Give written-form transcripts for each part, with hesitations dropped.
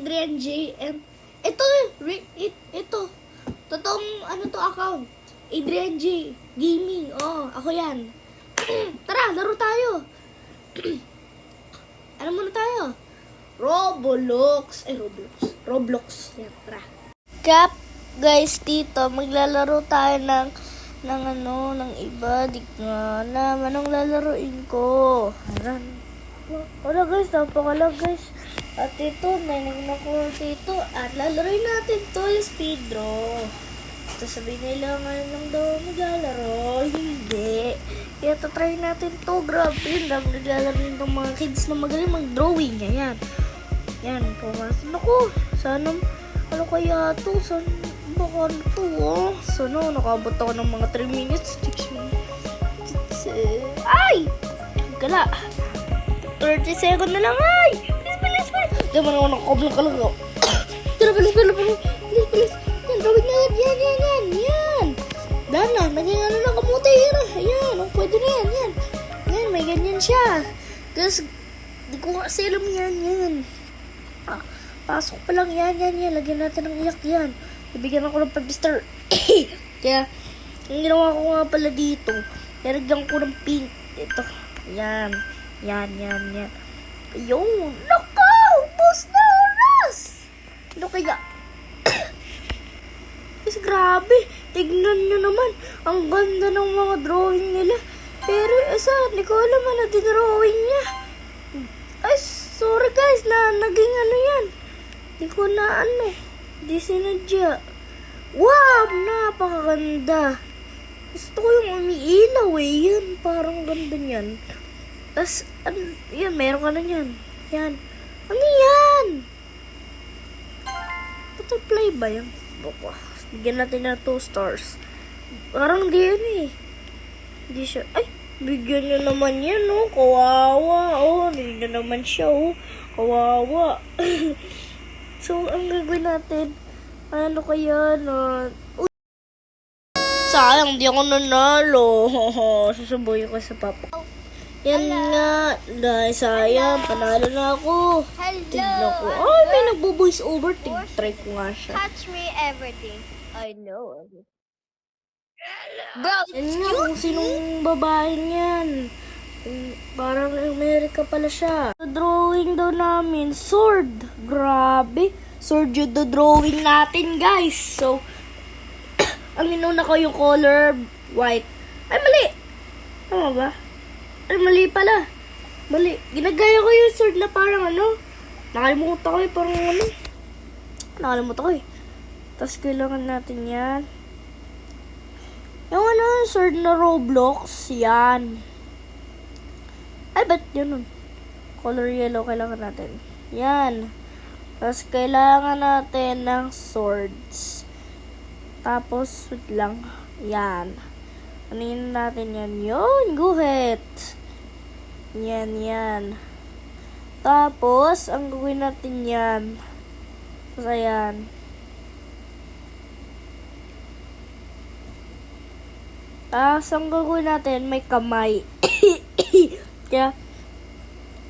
Adrian J. M. Ito, ito. Totoong ano to account. Adrian J. Gaming. Oh, ako yan. Tara, laro tayo. Ano muna tayo? Roblox. Roblox. Yan, tara. Cap, guys, dito, maglalaro tayo ng iba. Di nga alam, anong lalaroin ko? Wala guys, napakalag guys. At ito, nainag na ko dito. At lalaroin natin to yung speed draw. Tapos sabihin nila ngayon lang daw maglalaro. Hindi. Kaya try natin to. Grabe yun. Dami naglalaro ng mga kids na magaling mag-drawing. Yan. Yan. Pumasin ako. Sana, ano kaya to? Sana, baka ano to oh. Sana, nakabot ako ng mga 3 minutes. 6 minutes. Ay! Gala. 30 second na lang. Ay! Bilis. Diyan mo na ako nakakablang kalaga. Tara, bilis. Yan, drawing na yan. Dana, naging ano na kamuti. Yan, oh, pwede na yan. Yan, may ganyan siya. Tapos, di ko kasi alam yan. Pasok pa lang yan. Lagyan natin ng iyak yan. Ibigyan ako ng 5-star. Kaya, ang ginawa ko nga pala dito, nilagyan ko ng pink. Ito, yan. Ayun, nako, ubos na oras. Ano kaya? Is grabe, tignan nyo naman. Ang ganda ng mga drawing nila. Pero isa, hindi ko alam ano dinrawing niya. Ay, sorry guys, naging ano yan. Hindi ko na hindi sinadya. Wow, napakaganda. Gusto ko yung umiilaw yan. Parang ganda niyan. Tapos, yan, meron ka na yan. Yan. Ano yan? Butterfly ba yan? Baka. Bigyan natin na 2 stars. Parang di yan eh. Hindi siya. Ay, bigyan nyo naman yan oh. Kawawa. Oh, hindi na naman siya oh. Kawawa. So, ang gagawin natin, ano kaya na... Sayang, di ako nanalo. Susubuhin ko sa papa. Yan nga, dahil sayang, panalo na ako. Tignan ko. Ay, may nagbo-voice over. Try ko nga siya. Touch me everything. I know. Bro, Yan nga, kung sinong babae niyan. Parang America pala siya. Drawing daw namin, sword. Grabe. Sword yung drawing natin, guys. So, ang inuna ko yung color white. Ay, mali. Tama ba? Ay, mali pala. Mali. Ginagaya ko yung sword na parang nakalimutan ko eh. Parang nakalimutan ko eh. Tapos kailangan natin yan. Yung sword na Roblox. Yan. Ay, ba't yun? Color yellow kailangan natin. Yan. Tapos kailangan natin ng swords. Tapos, wait lang. Yan. Anin natin yan. Yun, guhit. Yan. Tapos, ang gawin natin yan. Tapos, ayan. Tapos, ang gagawin natin, may kamay. Kaya,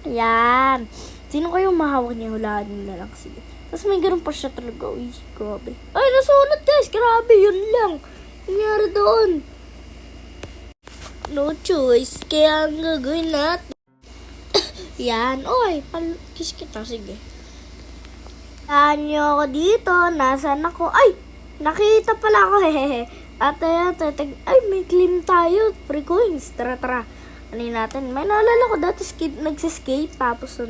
yan. Sino kayong mahawak niya? Hulaan nyo na lang. Sige. Tapos, may ganun pa siya talaga. Uy, grabe. Ay, nasulat guys. Grabe, yun lang. Nangyari doon. No choice. Kaya, ang gagawin natin. Yan. Oy, kiss kita. Sige. Saan nyo ako dito? Nasaan ako? Ay, nakita pala ako. Hehehe. At ay, may claim tayo. Free coins. Tara. Ano natin? May naalala ko dati nagsiskate. Tapos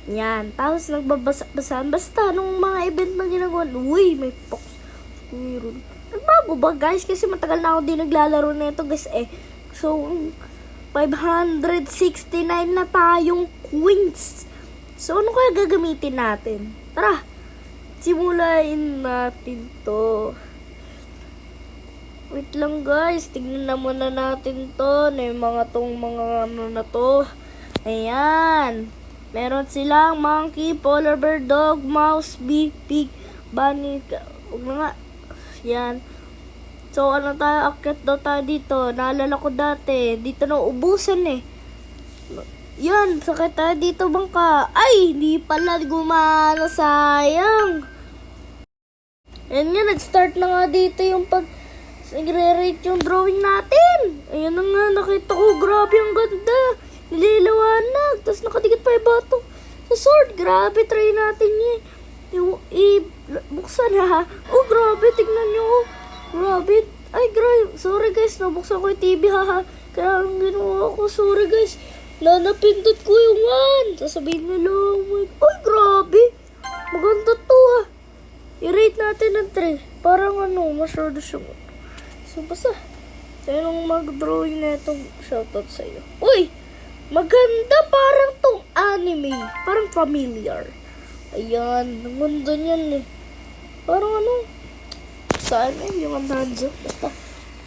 yan. Tapos nagbabasa-basahan. Basta nung mga event na ginagawa. Uy, may fox. Meron. Nagbago ba guys? Kasi matagal na ako din naglalaro na ito guys eh. So, 569 na tayong coins. So, ano kaya gagamitin natin? Tara, simulain natin to. Wait lang guys, tignan na muna natin to. Na yung mga na to. Ayan. Meron silang monkey, polar bear, dog, mouse, bee, pig, bunny. Huwag na nga. Yan. So, akyat daw tayo dito. Naalala ko dati. Dito na ubusan eh. Yan, sakit tayo dito bangka. Ay, hindi pala gumana, sayang. Ayan nga, nag-start na nga dito yung nagre-rate yung drawing natin. Ayan na nga, nakita ko, grabe ang ganda. Nililiwanag, tapos nakadikit pa yung bato sa sword. Grabe, try natin yan. Buksan ha. Oh, grabe, tignan nyo. Grabe. Ay, grabe. Sorry guys, nabuksan ko yung TV ha. Kaya ang ginawa ko, sorry guys. Napindot ko yung one. Sasabihin nila, oh my, ay, grabe. Maganda to ha. I-rate natin ng 3. Parang masyado siyang. So, basta. Sa'yo nung mag-drawing na itong shoutout sa'yo. Uy! Maganda, parang tong anime. Parang familiar. Ayan, ang ganda niyan eh. Parang saan yung Hanzo? Basta.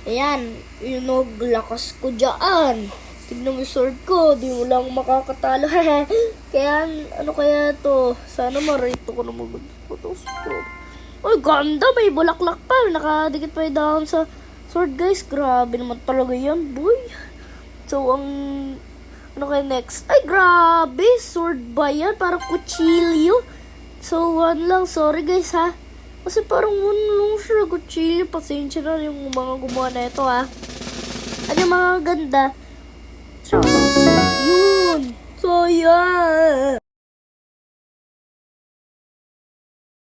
Ayan, yung lakas ko dyan. Tignan mo yung sword ko, di mo lang makakatalo. Kaya, kaya to? Sana ma-rate ko na maganda ko to. Uy, ganda, may bulaklak pa. Nakadikit pa yung dahon sa sword, guys. Grabe naman talaga yan, boy. So, kaya next? Ay, grabe! Sword ba yan? Parang kutsilyo. So, 1 lang. Sorry, guys, ha? Kasi parang 1 lang siya. Kutsilyo. Pasensya na yung mga gumawa na ito, ha? Ano yung mga ganda? Shoutout sa yun. So, yan.